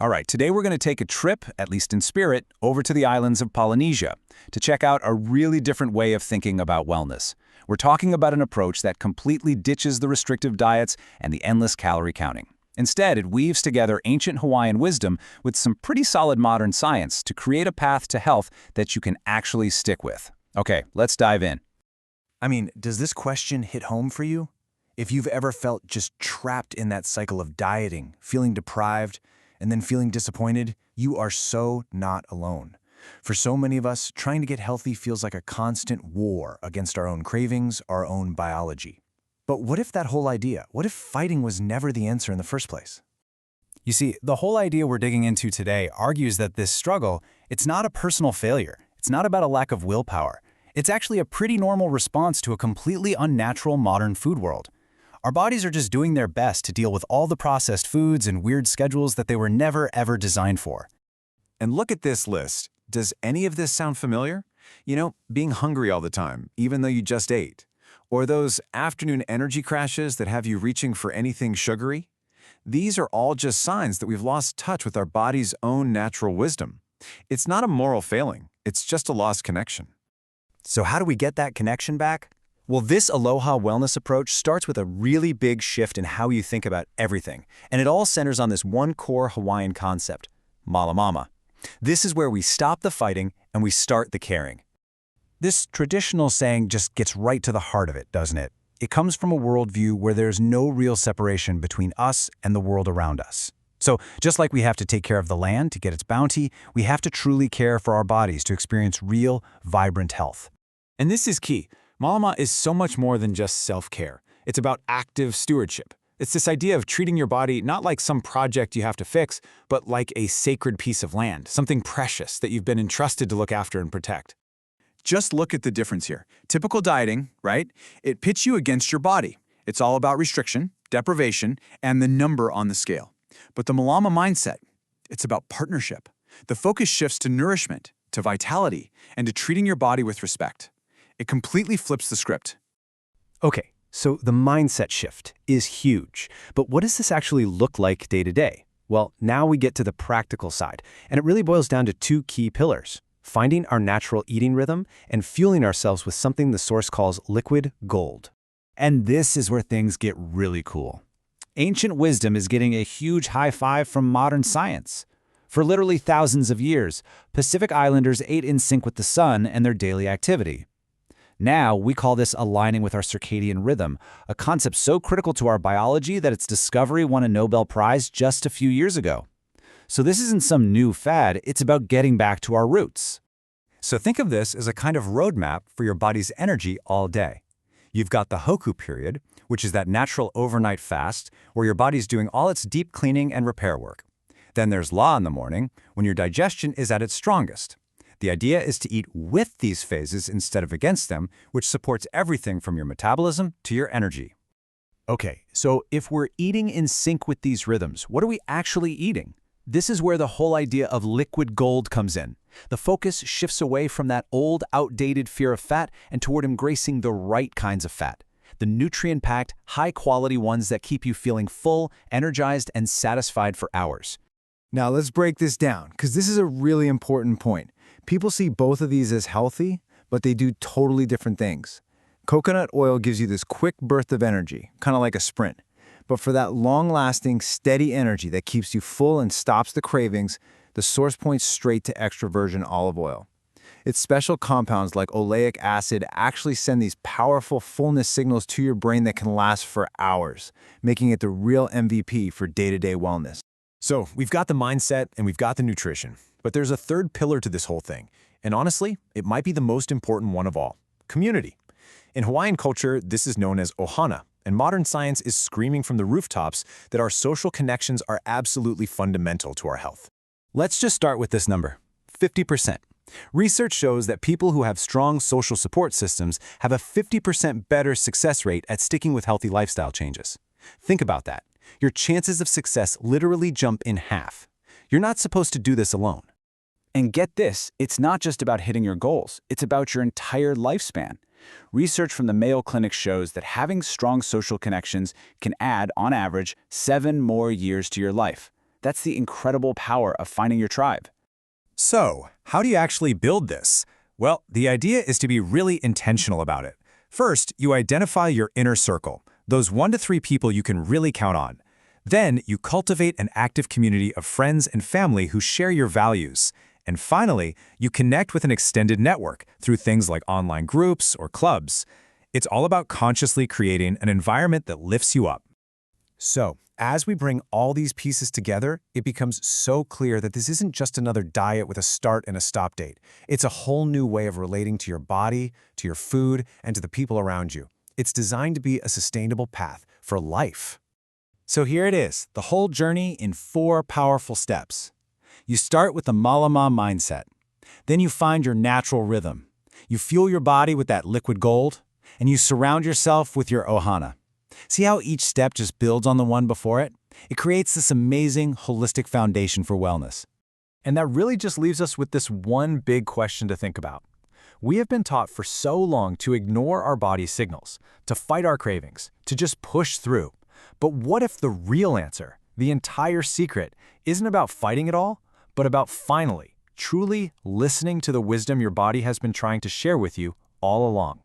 All right, today we're going to take a trip, at least in spirit, over to the islands of Polynesia to check out a really different way of thinking about wellness. We're talking about an approach that completely ditches the restrictive diets and the endless calorie counting. Instead, it weaves together ancient Hawaiian wisdom with some pretty solid modern science to create a path to health that you can actually stick with. Okay, let's dive in. I mean, does this question hit home for you? If you've ever felt just trapped in that cycle of dieting, feeling deprived, and then feeling disappointed, you are so not alone. For so many of us, trying to get healthy feels like a constant war against our own cravings, our own biology. But what if what if fighting was never the answer in the first place? You see, the whole idea we're digging into today argues that this struggle, it's not a personal failure. It's not about a lack of willpower. It's actually a pretty normal response to a completely unnatural modern food world. Our bodies are just doing their best to deal with all the processed foods and weird schedules that they were never, ever designed for. And look at this list. Does any of this sound familiar? You know, being hungry all the time, even though you just ate. Or those afternoon energy crashes that have you reaching for anything sugary? These are all just signs that we've lost touch with our body's own natural wisdom. It's not a moral failing, it's just a lost connection. So how do we get that connection back? Well, this Aloha Wellness approach starts with a really big shift in how you think about everything, and it all centers on this one core Hawaiian concept, malamama. This is where we stop the fighting and we start the caring. This traditional saying just gets right to the heart of it, doesn't it? It comes from a worldview where there's no real separation between us and the world around us. So just like we have to take care of the land to get its bounty, we have to truly care for our bodies to experience real, vibrant health. And this is key. Malama is so much more than just self-care. It's about active stewardship. It's this idea of treating your body not like some project you have to fix, but like a sacred piece of land, something precious that you've been entrusted to look after and protect. Just look at the difference here. Typical dieting, right? It pits you against your body. It's all about restriction, deprivation, and the number on the scale. But the Malama mindset, it's about partnership. The focus shifts to nourishment, to vitality, and to treating your body with respect. It completely flips the script. Okay, so the mindset shift is huge. But what does this actually look like day to day? Well, now we get to the practical side, and it really boils down to two key pillars: finding our natural eating rhythm and fueling ourselves with something the source calls liquid gold. And this is where things get really cool. Ancient wisdom is getting a huge high five from modern science. For literally thousands of years, Pacific Islanders ate in sync with the sun and their daily activity. Now, we call this aligning with our circadian rhythm, a concept so critical to our biology that its discovery won a Nobel Prize just a few years ago. So this isn't some new fad, it's about getting back to our roots. So think of this as a kind of roadmap for your body's energy all day. You've got the Hoku period, which is that natural overnight fast where your body's doing all its deep cleaning and repair work. Then there's La in the morning, when your digestion is at its strongest. The idea is to eat with these phases instead of against them, which supports everything from your metabolism to your energy. Okay, so if we're eating in sync with these rhythms, what are we actually eating? This is where the whole idea of liquid gold comes in. The focus shifts away from that old, outdated fear of fat and toward embracing the right kinds of fat. The nutrient-packed, high-quality ones that keep you feeling full, energized, and satisfied for hours. Now let's break this down, because this is a really important point. People see both of these as healthy, but they do totally different things. Coconut oil gives you this quick burst of energy, kind of like a sprint. But for that long-lasting, steady energy that keeps you full and stops the cravings, the source points straight to extra virgin olive oil. Its special compounds like oleic acid actually send these powerful fullness signals to your brain that can last for hours, making it the real MVP for day-to-day wellness. So we've got the mindset and we've got the nutrition, but there's a third pillar to this whole thing. And honestly, it might be the most important one of all: community. In Hawaiian culture, this is known as ohana, and modern science is screaming from the rooftops that our social connections are absolutely fundamental to our health. Let's just start with this number, 50%. Research shows that people who have strong social support systems have a 50% better success rate at sticking with healthy lifestyle changes. Think about that. Your chances of success literally jump in half. You're not supposed to do this alone. And get this, it's not just about hitting your goals, it's about your entire lifespan. Research from the Mayo Clinic shows that having strong social connections can add, on average, 7 more years to your life. That's the incredible power of finding your tribe. So, how do you actually build this? Well, the idea is to be really intentional about it. First, you identify your inner circle, those 1 to 3 people you can really count on. Then, you cultivate an active community of friends and family who share your values. And finally, you connect with an extended network through things like online groups or clubs. It's all about consciously creating an environment that lifts you up. So, as we bring all these pieces together, it becomes so clear that this isn't just another diet with a start and a stop date. It's a whole new way of relating to your body, to your food, and to the people around you. It's designed to be a sustainable path for life. So here it is, the whole journey in 4 powerful steps. You start with the Malama mindset. Then you find your natural rhythm. You fuel your body with that liquid gold, and you surround yourself with your ohana. See how each step just builds on the one before it? It creates this amazing, holistic foundation for wellness. And that really just leaves us with this one big question to think about. We have been taught for so long to ignore our body's signals, to fight our cravings, to just push through. But what if the real answer, the entire secret, isn't about fighting it all, but about finally, truly listening to the wisdom your body has been trying to share with you all along?